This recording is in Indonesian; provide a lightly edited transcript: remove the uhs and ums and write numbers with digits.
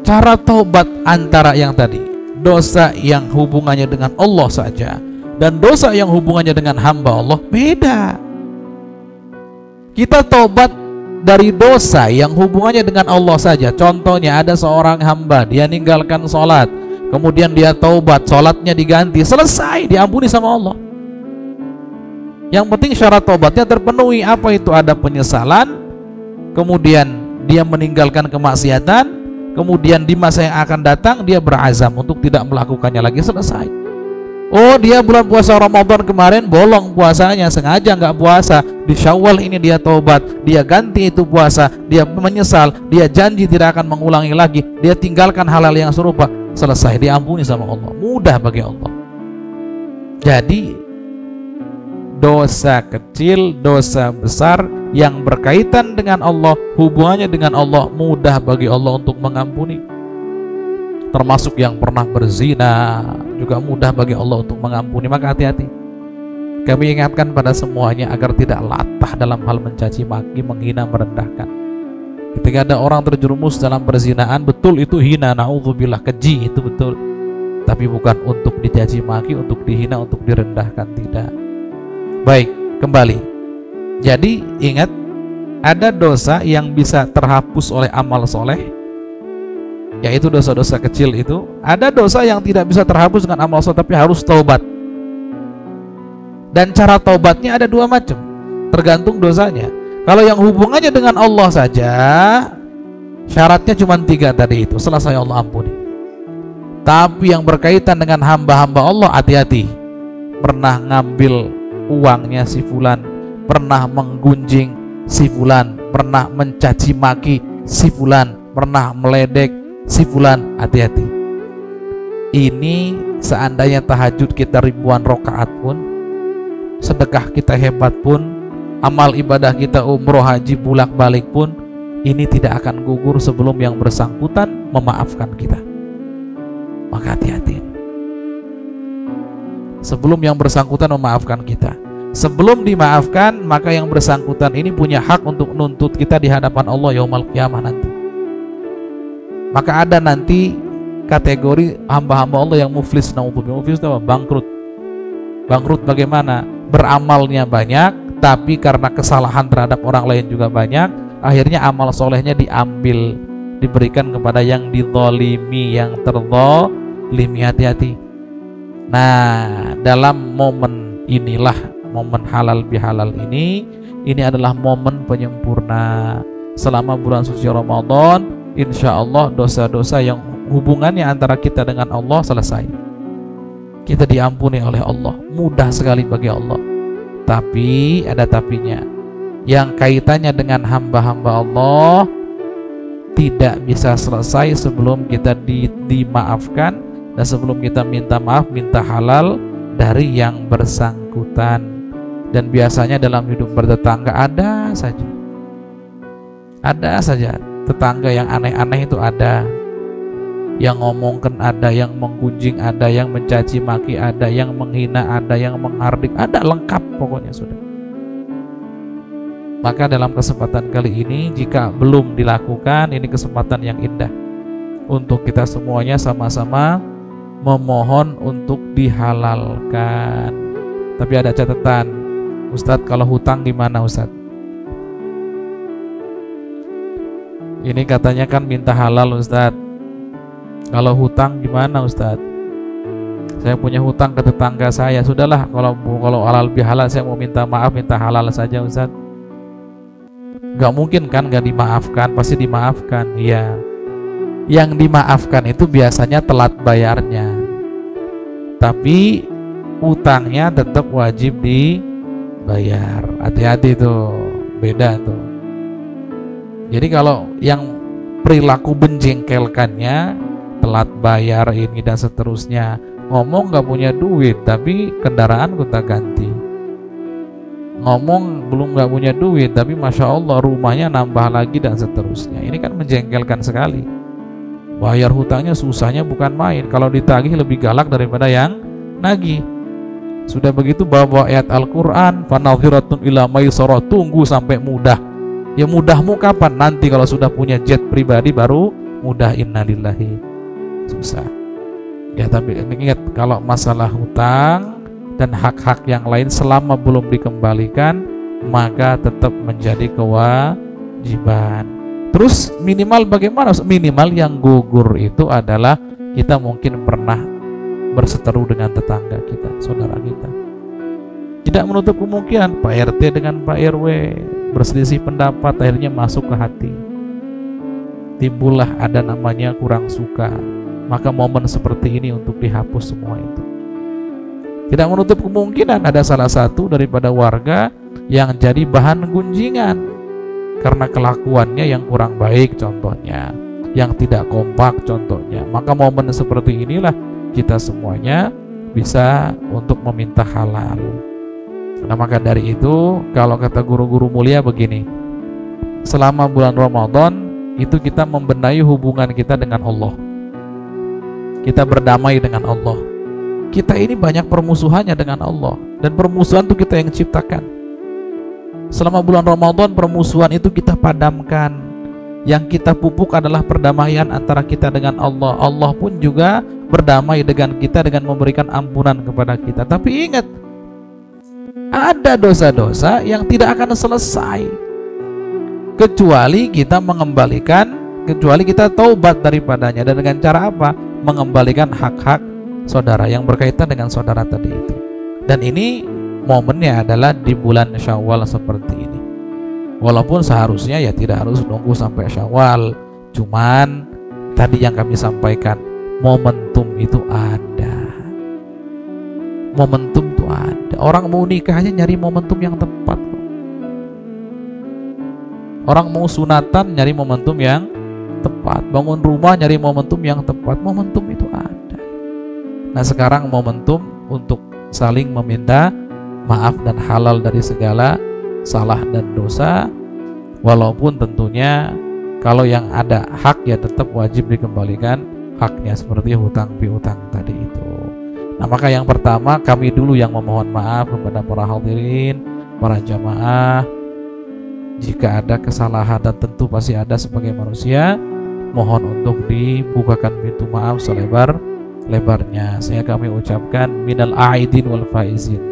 Cara taubat antara yang tadi, dosa yang hubungannya dengan Allah saja dan dosa yang hubungannya dengan hamba Allah, beda. Kita taubat dari dosa yang hubungannya dengan Allah saja. Contohnya ada seorang hamba, dia ninggalkan sholat, kemudian dia taubat, sholatnya diganti, selesai, diampuni sama Allah. Yang penting syarat taubatnya terpenuhi. Apa itu? Ada penyesalan, kemudian dia meninggalkan kemaksiatan, kemudian di masa yang akan datang dia berazam untuk tidak melakukannya lagi, selesai. Oh, dia bulan puasa Ramadan kemarin bolong puasanya, sengaja nggak puasa, di Syawal ini dia taubat, dia ganti itu puasa, dia menyesal, dia janji tidak akan mengulangi lagi, dia tinggalkan hal-hal yang serupa, selesai, diampuni sama Allah. Mudah bagi Allah. Jadi dosa kecil, dosa besar yang berkaitan dengan Allah, hubungannya dengan Allah, mudah bagi Allah untuk mengampuni. Termasuk yang pernah berzina juga mudah bagi Allah untuk mengampuni. Maka hati-hati. Kami ingatkan pada semuanya agar tidak latah dalam hal mencaci maki, menghina, merendahkan. Ketika ada orang terjerumus dalam perzinaan, betul itu hina, naudzubillah, keji, itu betul. Tapi bukan untuk dicaci maki, untuk dihina, untuk direndahkan, tidak. Baik, kembali. Jadi ingat, ada dosa yang bisa terhapus oleh amal soleh, yaitu dosa-dosa kecil itu. Ada dosa yang tidak bisa terhapus dengan amal soleh, tapi harus taubat. Dan cara taubatnya ada dua macam, tergantung dosanya. Kalau yang hubungannya dengan Allah saja, syaratnya cuma 3 tadi itu, selesai Allah ampuni. Tapi yang berkaitan dengan hamba-hamba Allah, hati-hati. Pernah ngambil uangnya si fulan, pernah menggunjing si fulan, pernah mencaci maki si fulan, pernah meledek si fulan, hati-hati. Ini seandainya tahajud kita ribuan rakaat pun, sedekah kita hebat pun, amal ibadah kita umroh haji bolak-balik pun, ini tidak akan gugur sebelum yang bersangkutan memaafkan kita. Maka hati-hati. Sebelum yang bersangkutan memaafkan kita. Sebelum dimaafkan, maka yang bersangkutan ini punya hak untuk nuntut kita di hadapan Allah yaumul qiyamah nanti. Maka ada nanti kategori hamba-hamba Allah yang muflis. Muflis itu apa? Bangkrut. Bangkrut bagaimana? Beramalnya banyak, tapi karena kesalahan terhadap orang lain juga banyak, akhirnya amal solehnya diambil, diberikan kepada yang dizalimi, yang terzalimi. Hati-hati. Nah, dalam momen inilah, momen halal bihalal ini adalah momen penyempurna. Selama bulan suci Ramadan, insya Allah dosa-dosa yang hubungannya antara kita dengan Allah selesai. Kita diampuni oleh Allah, mudah sekali bagi Allah. Tapi ada tapinya, yang kaitannya dengan hamba-hamba Allah tidak bisa selesai sebelum kita dimaafkan, dan sebelum kita minta maaf, minta halal dari yang bersangkutan. Dan biasanya dalam hidup bertetangga ada saja tetangga yang aneh-aneh itu ada, yang ngomongkan ada, yang menggunjing ada, yang mencaci maki ada, yang menghina ada, yang menghardik ada, lengkap pokoknya sudah. Maka dalam kesempatan kali ini, jika belum dilakukan, ini kesempatan yang indah untuk kita semuanya sama-sama memohon untuk dihalalkan. Tapi ada catatan, Ustadz, kalau hutang gimana Ustadz? Ini katanya kan minta halal Ustadz. Kalau hutang gimana Ustadz? Saya punya hutang ke tetangga saya. Sudahlah, kalau halal bihalal saya mau minta maaf, minta halal saja Ustadz. Gak mungkin kan gak dimaafkan, pasti dimaafkan. Iya. Yang dimaafkan itu biasanya telat bayarnya, tapi utangnya tetap wajib dibayar. Hati-hati tuh, beda tuh. Jadi kalau yang perilaku menjengkelkannya, telat bayar ini dan seterusnya, ngomong gak punya duit tapi kendaraan kita ganti, ngomong belum gak punya duit tapi Masya Allah rumahnya nambah lagi dan seterusnya, ini kan menjengkelkan sekali. Bayar hutangnya susahnya bukan main. Kalau ditagih lebih galak daripada yang nagih. Sudah begitu bawa ayat Al-Quran, fanadhiratun ila maisarah, tunggu sampai mudah. Ya mudahmu kapan? Nanti kalau sudah punya jet pribadi baru mudah. Innalillahi. Susah. Ya tapi ingat, kalau masalah hutang dan hak-hak yang lain selama belum dikembalikan, maka tetap menjadi kewajiban. Terus minimal bagaimana? Minimal yang gugur itu adalah kita mungkin pernah berseteru dengan tetangga kita, saudara kita. Tidak menutup kemungkinan Pak RT dengan Pak RW berselisih pendapat, akhirnya masuk ke hati. Timbullah ada namanya kurang suka. Maka momen seperti ini untuk dihapus semua itu. Tidak menutup kemungkinan ada salah satu daripada warga yang jadi bahan gunjingan karena kelakuannya yang kurang baik contohnya, yang tidak kompak contohnya. Maka momen seperti inilah kita semuanya bisa untuk meminta halal. Nah maka dari itu, kalau kata guru-guru mulia begini, selama bulan Ramadan itu kita membenahi hubungan kita dengan Allah. Kita berdamai dengan Allah. Kita ini banyak permusuhannya dengan Allah, dan permusuhan itu kita yang ciptakan. Selama bulan Ramadan permusuhan itu kita padamkan. Yang kita pupuk adalah perdamaian antara kita dengan Allah. Allah pun juga berdamai dengan kita dengan memberikan ampunan kepada kita. Tapi ingat, ada dosa-dosa yang tidak akan selesai kecuali kita mengembalikan, kecuali kita taubat daripadanya. Dan dengan cara apa? Mengembalikan hak-hak saudara yang berkaitan dengan saudara tadi itu. Dan ini momennya adalah di bulan Syawal seperti ini. Walaupun seharusnya ya tidak harus nunggu sampai Syawal, cuman tadi yang kami sampaikan, momentum itu ada. Momentum itu ada. Orang mau nikahnya nyari momentum yang tepat. Orang mau sunatan nyari momentum yang tepat. Bangun rumah nyari momentum yang tepat. Momentum itu ada. Nah sekarang momentum untuk saling meminta maaf dan halal dari segala salah dan dosa, walaupun tentunya kalau yang ada hak ya tetap wajib dikembalikan haknya seperti hutang piutang tadi itu. Nah maka yang pertama, kami dulu yang memohon maaf kepada para hadirin, para jamaah. Jika ada kesalahan, dan tentu pasti ada sebagai manusia, mohon untuk dibukakan pintu maaf selebar-lebarnya. Saya kami ucapkan minal aidin wal faizin.